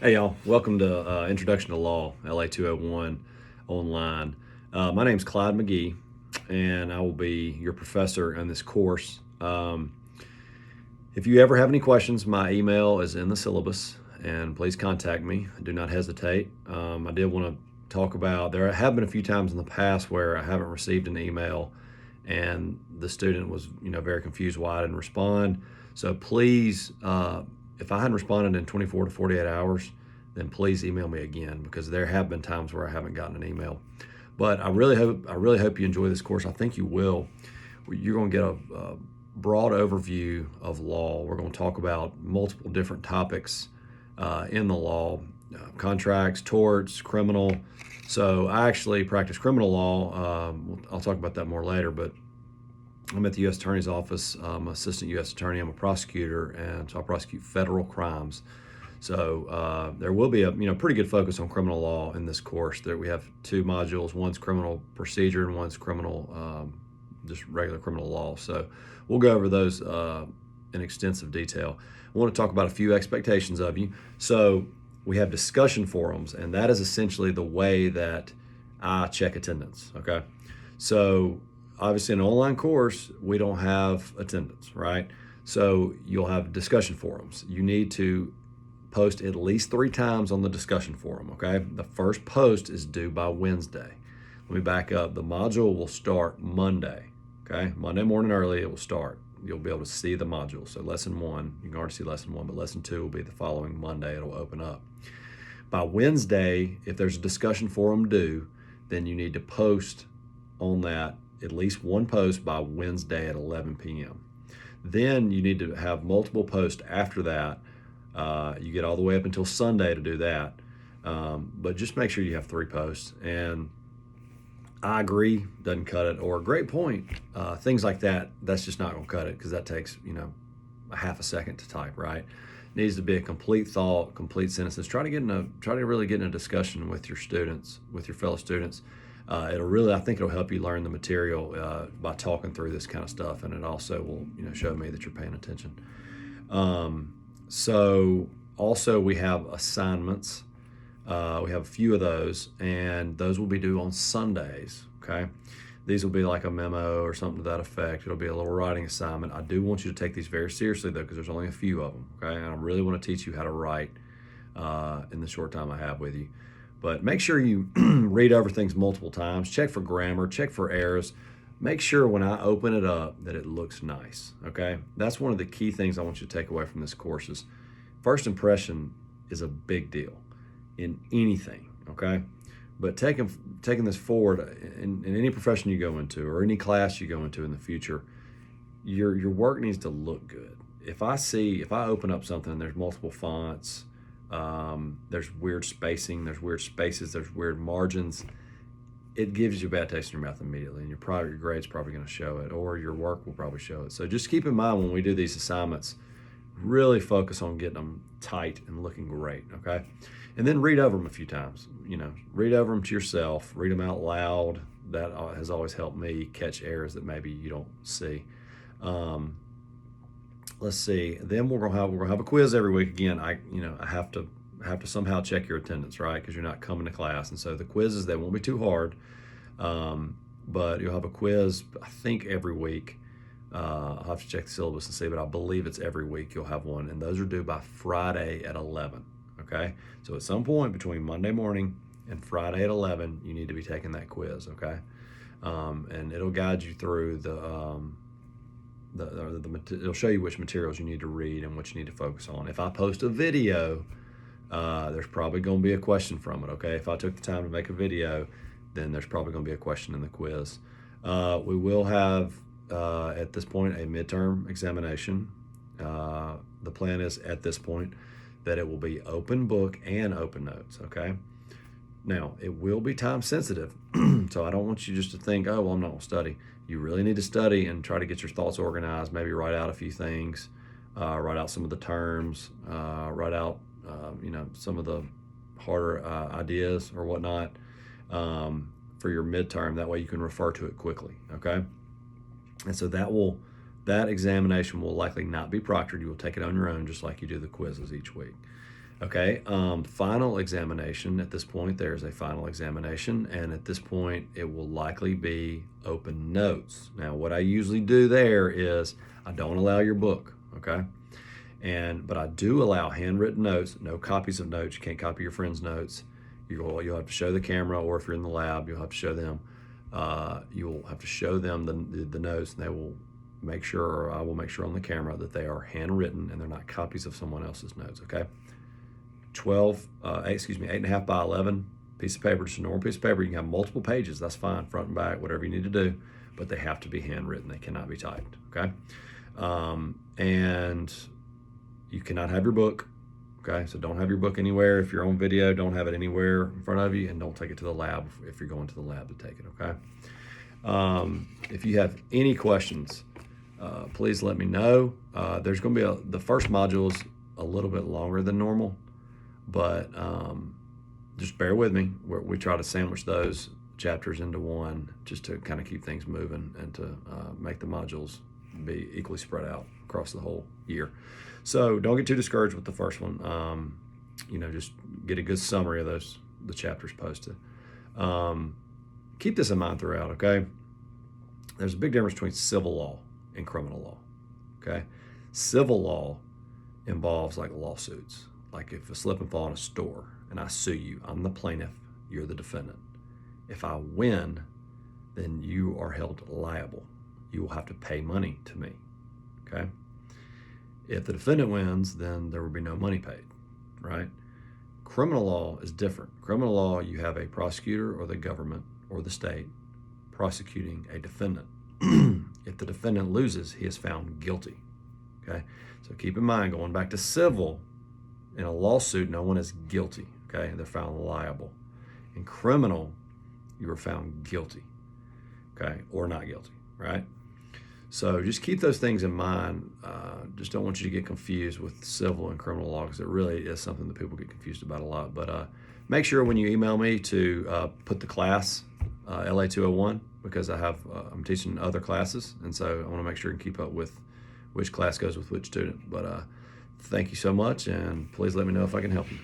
Hey y'all, welcome to Introduction to Law, LA 201 online. My name's Clyde McGee, and I will be your professor in this course. If you ever have any questions, my email is in the syllabus, and please contact me. Do not hesitate. I did want to talk about, there have been a few times in the past where I haven't received an email and the student was very confused why I didn't respond. So please, if I hadn't responded in 24 to 48 hours, then please email me again, because there have been times where I haven't gotten an email. But I really hope you enjoy this course. I think you will. You're going to get a broad overview of law. We're going to talk about multiple different topics in the law, contracts, torts, criminal. So I actually practice criminal law. I'll talk about that more later, but I'm at the U.S. Attorney's Office. I'm an assistant U.S. attorney. I'm a prosecutor, and so I prosecute federal crimes. So there will be a pretty good focus on criminal law in this course. There we have two modules. One's criminal procedure and one's criminal, just regular criminal law. So we'll go over those in extensive detail. I want to talk about a few expectations of you. So we have discussion forums, and that is essentially the way that I check attendance. Okay, so obviously in an online course we don't have attendance, right? So you'll have discussion forums. You need to post at least 3 times on the discussion forum. Okay, the first post is due by Wednesday. Let me back up. The module will start Monday. Okay, Monday morning early it will start. You'll be able to see the module. So lesson 1, you can already see lesson 1, but lesson 2 will be the following Monday. It'll open up. By Wednesday, if there's a discussion forum due, then you need to post on that at least one post by Wednesday at 11 p.m. Then you need to have multiple posts after that. You get all the way up until Sunday to do that. But just make sure you have 3 posts. And I agree doesn't cut it, or great point, things like that, that's just not going to cut it, because that takes a half a second to type, right? It needs to be a complete thought, complete sentences. Try to really get in a discussion with your students, with your fellow students. I think it'll help you learn the material by talking through this kind of stuff, and it also will show me that you're paying attention. So also we have assignments. We have a few of those, and those will be due on Sundays. Okay, these will be like a memo or something to that effect. It'll be a little writing assignment. I do want you to take these very seriously though, because there's only a few of them. Okay, and I really want to teach you how to write in the short time I have with you. But make sure you read over things multiple times. Check for grammar. Check for errors. Make sure when I open it up that it looks nice. Okay, that's one of the key things I want you to take away from this course. Is first impression is a big deal in anything. Okay, but taking this forward in any profession you go into, or any class you go into in the future, your work needs to look good. If I open up something and there's multiple fonts, there's weird spacing, there's weird spaces, there's weird margins, it gives you a bad taste in your mouth immediately, and your grade's probably going to show it, or your work will probably show it. So just keep in mind when we do these assignments, really focus on getting them tight and looking great. Okay, and then read over them a few times. Read over them to yourself, read them out loud. That has always helped me catch errors that maybe you don't see. Let's see. Then we're gonna have a quiz every week. Again, I have to somehow check your attendance, right? Because you're not coming to class, and so the quizzes, they won't be too hard. But you'll have a quiz, I think, every week. I'll have to check the syllabus and see, but I believe it's every week you'll have one, and those are due by Friday at 11. Okay, so at some point between Monday morning and Friday at 11, you need to be taking that quiz. Okay, and it'll guide you through it'll show you which materials you need to read and what you need to focus on. If I post a video, there's probably going to be a question from it. Okay, if I took the time to make a video, then there's probably going to be a question in the quiz. We will have at this point a midterm examination. The plan is at this point that it will be open book and open notes. Okay, now it will be time sensitive, so I don't want you just to think, oh well, I'm not going to study. You really need to study and try to get your thoughts organized. Maybe write out a few things, write out some of the terms, write out some of the harder ideas or whatnot for your midterm. That way you can refer to it quickly. Okay, and so that examination will likely not be proctored. You will take it on your own, just like you do the quizzes each week. Okay, final examination. At this point, there's a final examination, and at this point, it will likely be open notes. Now, what I usually do there is I don't allow your book, okay? But I do allow handwritten notes, no copies of notes. You can't copy your friends' notes. You'll have to show the camera, or if you're in the lab, you'll have to show them. You'll have to show them the notes, and they will make sure, or I will make sure on the camera that they are handwritten and they're not copies of someone else's notes, okay? 8.5 by 11 piece of paper, just a normal piece of paper. You can have multiple pages, that's fine, front and back, whatever you need to do, but they have to be handwritten. They cannot be typed, okay? And you cannot have your book, okay? So don't have your book anywhere. If you're on video, don't have it anywhere in front of you, and don't take it to the lab if you're going to the lab to take it, okay? If you have any questions, please let me know. There's going to be the first module is a little bit longer than normal, but just bear with me. We try to sandwich those chapters into one just to kind of keep things moving and to make the modules be equally spread out across the whole year. So don't get too discouraged with the first one. Just get a good summary of the chapters posted. Keep this in mind throughout, okay? There's a big difference between civil law and criminal law, okay? Civil law involves like lawsuits. Like if a slip and fall in a store and I sue you, I'm the plaintiff, you're the defendant. If I win, then you are held liable. You will have to pay money to me, okay? If the defendant wins, then there will be no money paid, right? Criminal law is different. Criminal law, you have a prosecutor or the government or the state prosecuting a defendant. If the defendant loses, he is found guilty, okay? So keep in mind, going back to civil, in a lawsuit, no one is guilty, okay? They're found liable. In criminal, you are found guilty, okay? Or not guilty, right? So just keep those things in mind. Just don't want you to get confused with civil and criminal law, because it really is something that people get confused about a lot. But make sure when you email me to put the class, LA 201, because I'm teaching other classes, and so I want to make sure and keep up with which class goes with which student. But thank you so much, and please let me know if I can help you.